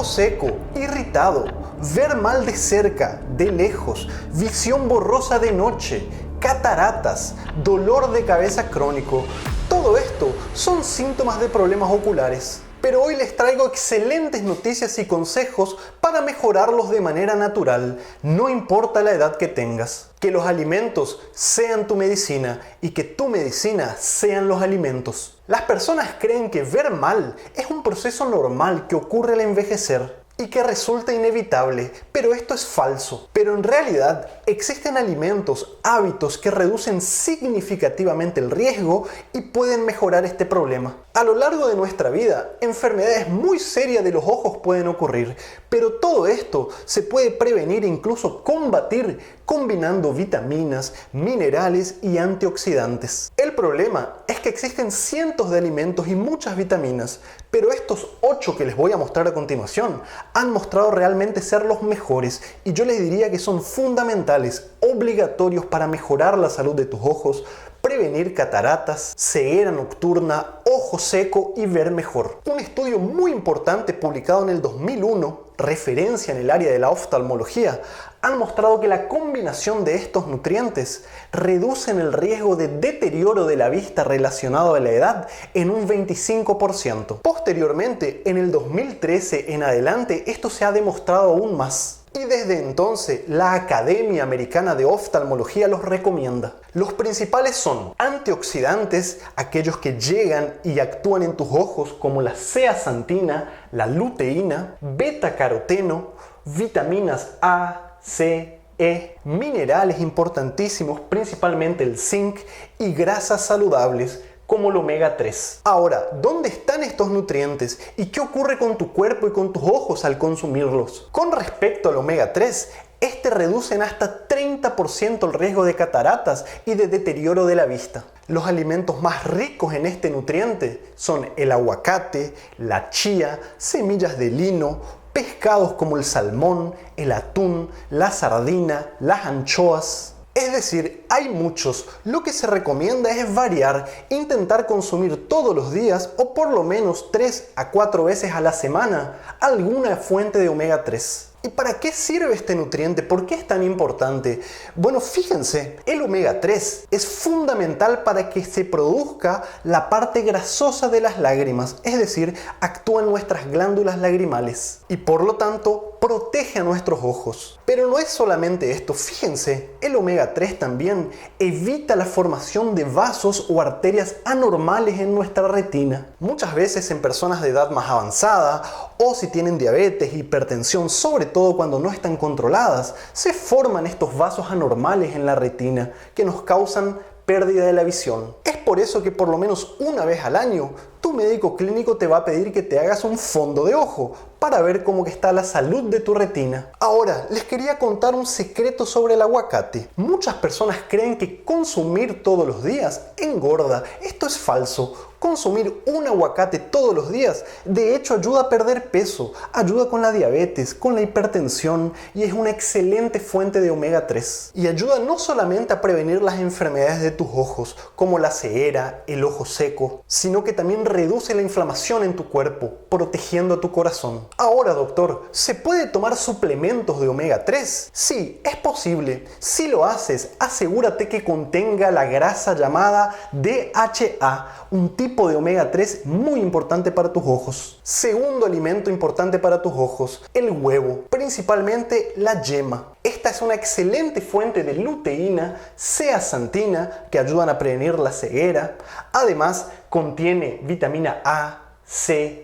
seco, irritado, ver mal de cerca, de lejos, visión borrosa de noche, cataratas, dolor de cabeza crónico. Todo esto son síntomas de problemas oculares. Pero hoy les traigo excelentes noticias y consejos para mejorarlos de manera natural, no importa la edad que tengas. Que los alimentos sean tu medicina y que tu medicina sean los alimentos. Las personas creen que ver mal es un proceso normal que ocurre al envejecer y que resulta inevitable, pero esto es falso. Pero en realidad existen alimentos, hábitos que reducen significativamente el riesgo y pueden mejorar este problema. A lo largo de nuestra vida, enfermedades muy serias de los ojos pueden ocurrir, pero todo esto se puede prevenir e incluso combatir combinando vitaminas, minerales y antioxidantes. El problema es que existen cientos de alimentos y muchas vitaminas, pero estos 8 que les voy a mostrar a continuación han mostrado realmente ser los mejores y yo les diría que son fundamentales, obligatorios para mejorar la salud de tus ojos, prevenir cataratas, ceguera nocturna, ojo seco y ver mejor. Un estudio muy importante publicado en el 2001, referencia en el área de la oftalmología, han mostrado que la combinación de estos nutrientes reducen el riesgo de deterioro de la vista relacionado a la edad en un 25%. Posteriormente, en el 2013 en adelante, esto se ha demostrado aún más. Y desde entonces, la Academia Americana de Oftalmología los recomienda. Los principales son antioxidantes, aquellos que llegan y actúan en tus ojos, como la zeaxantina, la luteína, beta-caroteno, vitaminas A, C, E, minerales importantísimos, principalmente el zinc, y grasas saludables, como el omega 3. Ahora, ¿dónde están estos nutrientes y qué ocurre con tu cuerpo y con tus ojos al consumirlos? Con respecto al omega 3, este reduce en hasta 30% el riesgo de cataratas y de deterioro de la vista. Los alimentos más ricos en este nutriente son el aguacate, la chía, semillas de lino, pescados como el salmón, el atún, la sardina, las anchoas. Es decir, hay muchos. Lo que se recomienda es variar, intentar consumir todos los días o por lo menos 3 a 4 veces a la semana alguna fuente de omega 3. ¿Y para qué sirve este nutriente? ¿Por qué es tan importante? Bueno, fíjense, el omega 3 es fundamental para que se produzca la parte grasosa de las lágrimas, es decir, actúa en nuestras glándulas lagrimales y por lo tanto protege a nuestros ojos. Pero no es solamente esto, fíjense, el omega 3 también evita la formación de vasos o arterias anormales en nuestra retina. Muchas veces en personas de edad más avanzada o si tienen diabetes, hipertensión, sobre todo cuando no están controladas, se forman estos vasos anormales en la retina que nos causan pérdida de la visión. Es por eso que por lo menos una vez al año tu médico clínico te va a pedir que te hagas un fondo de ojo para ver cómo que está la salud de tu retina. Ahora, les quería contar un secreto sobre el aguacate. Muchas personas creen que consumir todos los días engorda. Esto es falso. Consumir un aguacate todos los días, de hecho, ayuda a perder peso, ayuda con la diabetes, con la hipertensión y es una excelente fuente de omega 3. Y ayuda no solamente a prevenir las enfermedades de tus ojos, como la ceguera, el ojo seco, sino que también reduce la inflamación en tu cuerpo, protegiendo a tu corazón. Ahora, doctor, ¿se puede tomar suplementos de omega 3? Sí, es posible. Si lo haces, asegúrate que contenga la grasa llamada DHA, un tipo de omega 3 muy importante para tus ojos. Segundo alimento importante para tus ojos, el huevo, principalmente la yema. Esta es una excelente fuente de luteína, zeaxantina, que ayudan a prevenir la ceguera. Además, contiene vitamina A, C,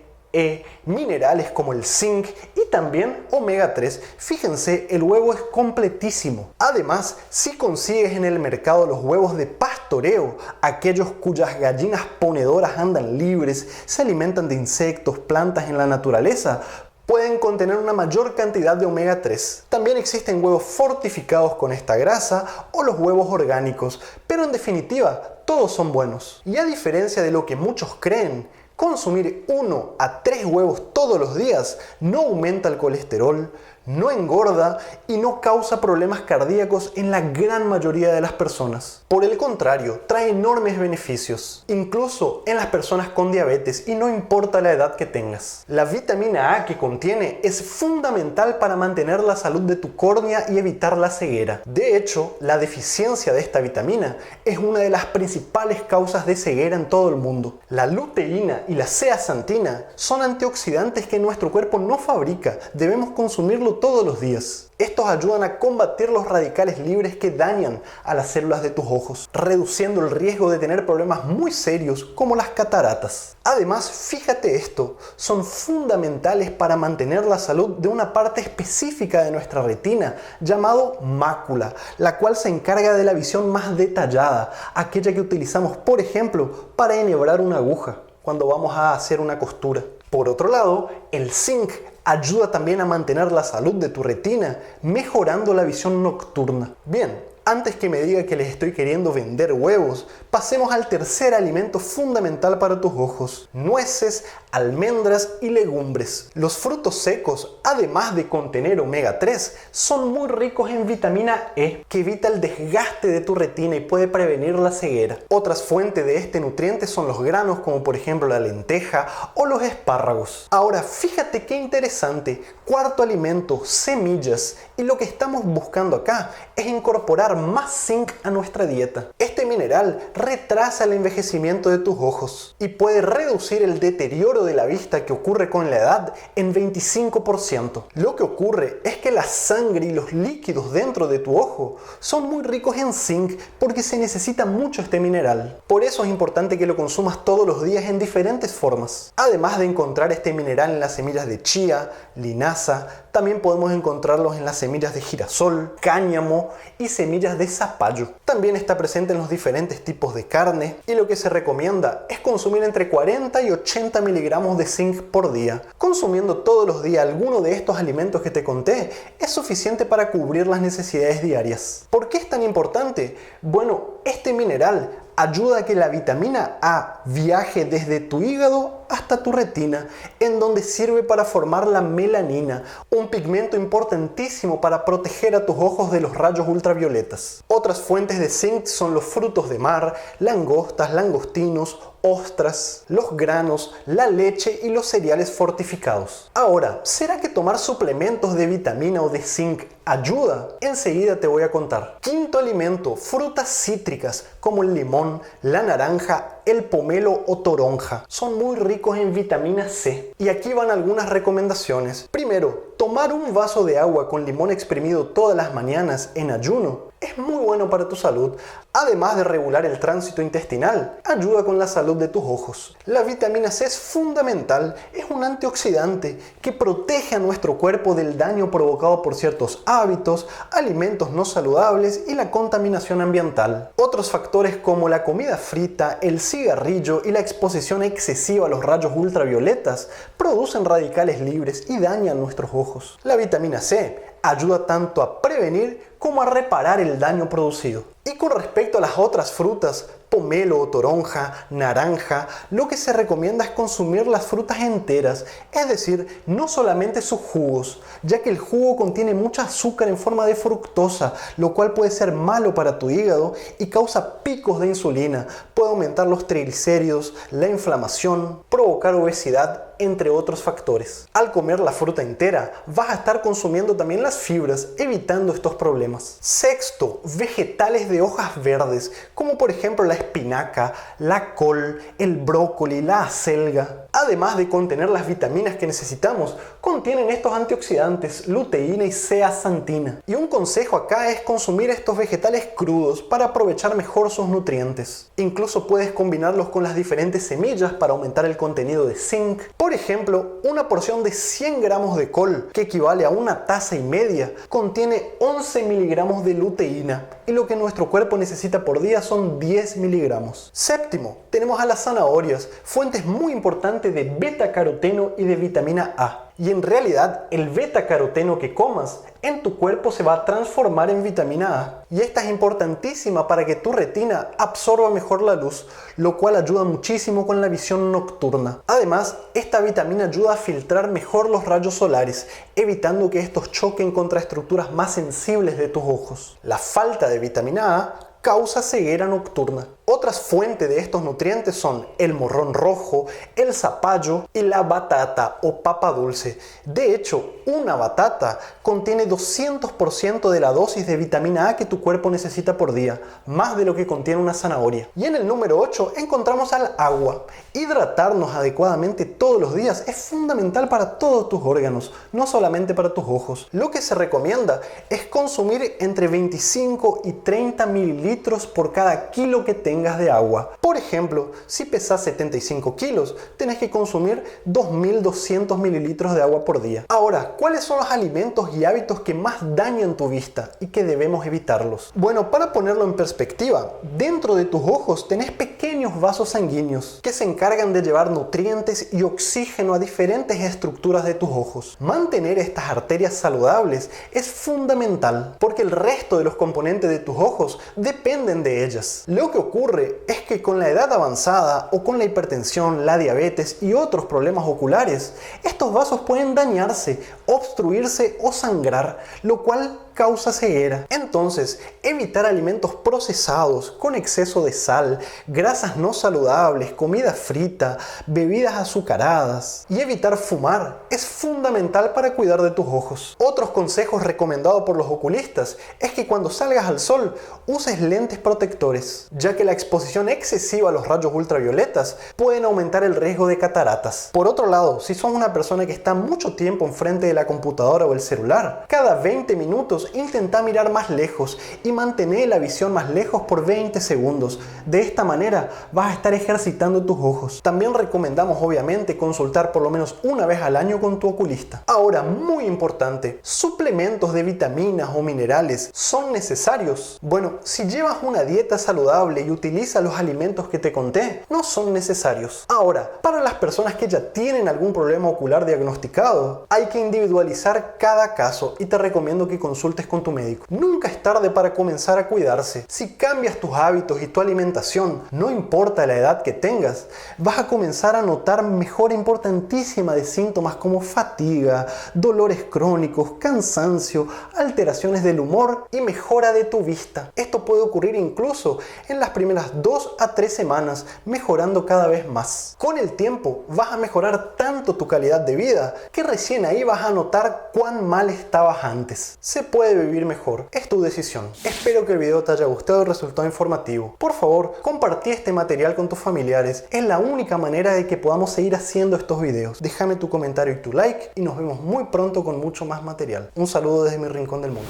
minerales como el zinc y también omega 3. Fíjense, el huevo es completísimo. Además, si consigues en el mercado los huevos de pastoreo, aquellos cuyas gallinas ponedoras andan libres, se alimentan de insectos, plantas en la naturaleza, pueden contener una mayor cantidad de omega 3. También existen huevos fortificados con esta grasa o los huevos orgánicos, pero en definitiva, todos son buenos. Y a diferencia de lo que muchos creen, consumir 1 a 3 huevos todos los días no aumenta el colesterol, no engorda y no causa problemas cardíacos en la gran mayoría de las personas. Por el contrario, trae enormes beneficios, incluso en las personas con diabetes y no importa la edad que tengas. La vitamina A que contiene es fundamental para mantener la salud de tu córnea y evitar la ceguera. De hecho, la deficiencia de esta vitamina es una de las principales causas de ceguera en todo el mundo. La luteína y la zeaxantina son antioxidantes que nuestro cuerpo no fabrica, debemos consumirlo todos los días. Estos ayudan a combatir los radicales libres que dañan a las células de tus ojos, reduciendo el riesgo de tener problemas muy serios como las cataratas. Además, fíjate esto, son fundamentales para mantener la salud de una parte específica de nuestra retina, llamado mácula, la cual se encarga de la visión más detallada, aquella que utilizamos, por ejemplo, para enhebrar una aguja cuando vamos a hacer una costura. Por otro lado, el zinc ayuda también a mantener la salud de tu retina, mejorando la visión nocturna. Bien, antes que me diga que les estoy queriendo vender huevos, pasemos al tercer alimento fundamental para tus ojos: nueces, almendras y legumbres. Los frutos secos, además de contener omega 3, son muy ricos en vitamina E, que evita el desgaste de tu retina y puede prevenir la ceguera. Otras fuentes de este nutriente son los granos, como por ejemplo la lenteja o los espárragos. Ahora, fíjate qué interesante. Cuarto alimento, semillas. Y lo que estamos buscando acá es incorporar más zinc a nuestra dieta. Este mineral retrasa el envejecimiento de tus ojos y puede reducir el deterioro de la vista que ocurre con la edad en 25%. Lo que ocurre es que la sangre y los líquidos dentro de tu ojo son muy ricos en zinc porque se necesita mucho este mineral. Por eso es importante que lo consumas todos los días en diferentes formas. Además de encontrar este mineral en las semillas de chía, linaza, también podemos encontrarlos en las semillas de girasol, cáñamo y semillas de zapallo. También está presente en los diferentes tipos de carne y lo que se recomienda es consumir entre 40 y 80 miligramos de zinc por día. Consumiendo todos los días alguno de estos alimentos que te conté es suficiente para cubrir las necesidades diarias. ¿Por qué es tan importante? Bueno, este mineral ayuda a que la vitamina A viaje desde tu hígado hasta tu retina, en donde sirve para formar la melanina, un pigmento importantísimo para proteger a tus ojos de los rayos ultravioletas. Otras fuentes de zinc son los frutos de mar, langostas, langostinos, ostras, los granos, la leche y los cereales fortificados. Ahora, ¿será que tomar suplementos de vitamina o de zinc ayuda? Enseguida te voy a contar. Quinto alimento, frutas cítricas como el limón, la naranja, el pomelo o toronja. Son muy ricos en vitamina C. Y aquí van algunas recomendaciones. Primero, tomar un vaso de agua con limón exprimido todas las mañanas en ayuno es muy bueno para tu salud. Además de regular el tránsito intestinal, ayuda con la salud de tus ojos. La vitamina C es fundamental, es un antioxidante que protege a nuestro cuerpo del daño provocado por ciertos hábitos, alimentos no saludables y la contaminación ambiental. Otros factores como la comida frita, el cigarrillo y la exposición excesiva a los rayos ultravioletas producen radicales libres y dañan nuestros ojos. La vitamina C ayuda tanto a prevenir como a reparar el daño producido. Y con respecto a las otras frutas, pomelo, toronja, naranja, lo que se recomienda es consumir las frutas enteras, es decir, no solamente sus jugos, ya que el jugo contiene mucha azúcar en forma de fructosa, lo cual puede ser malo para tu hígado y causa picos de insulina, puede aumentar los triglicéridos, la inflamación, provocar obesidad, entre otros factores. Al comer la fruta entera, vas a estar consumiendo también las fibras, evitando estos problemas. Sexto, vegetales de hojas verdes, como por ejemplo la espinaca, la col, el brócoli, la acelga. Además de contener las vitaminas que necesitamos, contienen estos antioxidantes, luteína y zeaxantina. Y un consejo acá es consumir estos vegetales crudos para aprovechar mejor sus nutrientes. Incluso puedes combinarlos con las diferentes semillas para aumentar el contenido de zinc. Por ejemplo, una porción de 100 gramos de col, que equivale a una taza y media, contiene 11 miligramos de luteína y lo que nuestro cuerpo necesita por día son 10 miligramos. Séptimo, tenemos a las zanahorias, fuentes muy importantes de beta-caroteno y de vitamina A. Y en realidad el betacaroteno que comas en tu cuerpo se va a transformar en vitamina A. Y esta es importantísima para que tu retina absorba mejor la luz, lo cual ayuda muchísimo con la visión nocturna. Además, esta vitamina ayuda a filtrar mejor los rayos solares, evitando que estos choquen contra estructuras más sensibles de tus ojos. La falta de vitamina A causa ceguera nocturna. Otras fuentes de estos nutrientes son el morrón rojo, el zapallo y la batata o papa dulce. De hecho, una batata contiene 200% de la dosis de vitamina A que tu cuerpo necesita por día, más de lo que contiene una zanahoria. Y en el número 8 encontramos al agua. Hidratarnos adecuadamente todos los días es fundamental para todos tus órganos, no solamente para tus ojos. Lo que se recomienda es consumir entre 25 y 30 mililitros por cada kilo que tengas de agua. Por ejemplo, si pesas 75 kilos, tenés que consumir 2200 mililitros de agua por día. Ahora, ¿cuáles son los alimentos y hábitos que más dañan tu vista y que debemos evitarlos? Bueno, para ponerlo en perspectiva, dentro de tus ojos tenés pequeños vasos sanguíneos que se encargan de llevar nutrientes y oxígeno a diferentes estructuras de tus ojos. Mantener estas arterias saludables es fundamental porque el resto de los componentes de tus ojos dependen de ellas. Lo que ocurre es que con la edad avanzada o con la hipertensión, la diabetes y otros problemas oculares, estos vasos pueden dañarse, obstruirse o sangrar, lo cual causa ceguera. Entonces, evitar alimentos procesados con exceso de sal, grasas no saludables, comida frita, bebidas azucaradas y evitar fumar es fundamental para cuidar de tus ojos. Otros consejos recomendados por los oculistas es que cuando salgas al sol uses lentes protectores, ya que la exposición excesiva a los rayos ultravioletas pueden aumentar el riesgo de cataratas. Por otro lado, si sos una persona que está mucho tiempo enfrente de la computadora o el celular, cada 20 minutos intenta mirar más lejos y mantener la visión más lejos por 20 segundos. De esta manera vas a estar ejercitando tus ojos. También recomendamos obviamente consultar por lo menos una vez al año con tu oculista. Ahora, muy importante, ¿suplementos de vitaminas o minerales son necesarios? Bueno, si llevas una dieta saludable y utilizas los alimentos que te conté, no son necesarios. Ahora, para las personas que ya tienen algún problema ocular diagnosticado, hay que individualizar cada caso y te recomiendo que consultes con tu médico. Nunca es tarde para comenzar a cuidarse. Si cambias tus hábitos y tu alimentación, no importa la edad que tengas, vas a comenzar a notar mejora importantísima de síntomas como fatiga, dolores crónicos, cansancio, alteraciones del humor y mejora de tu vista. Esto puede ocurrir incluso en las primeras 2 a 3 semanas, mejorando cada vez más. Con el tiempo vas a mejorar tanto tu calidad de vida que recién ahí vas a notar cuán mal estabas antes. Se puede vivir mejor, es tu decisión. Espero que el video te haya gustado y resultado informativo. Por favor, compartí este material con tus familiares. Es la única manera de que podamos seguir haciendo estos videos. Déjame tu comentario y tu like y nos vemos muy pronto con mucho más material. Un saludo desde mi rincón del mundo.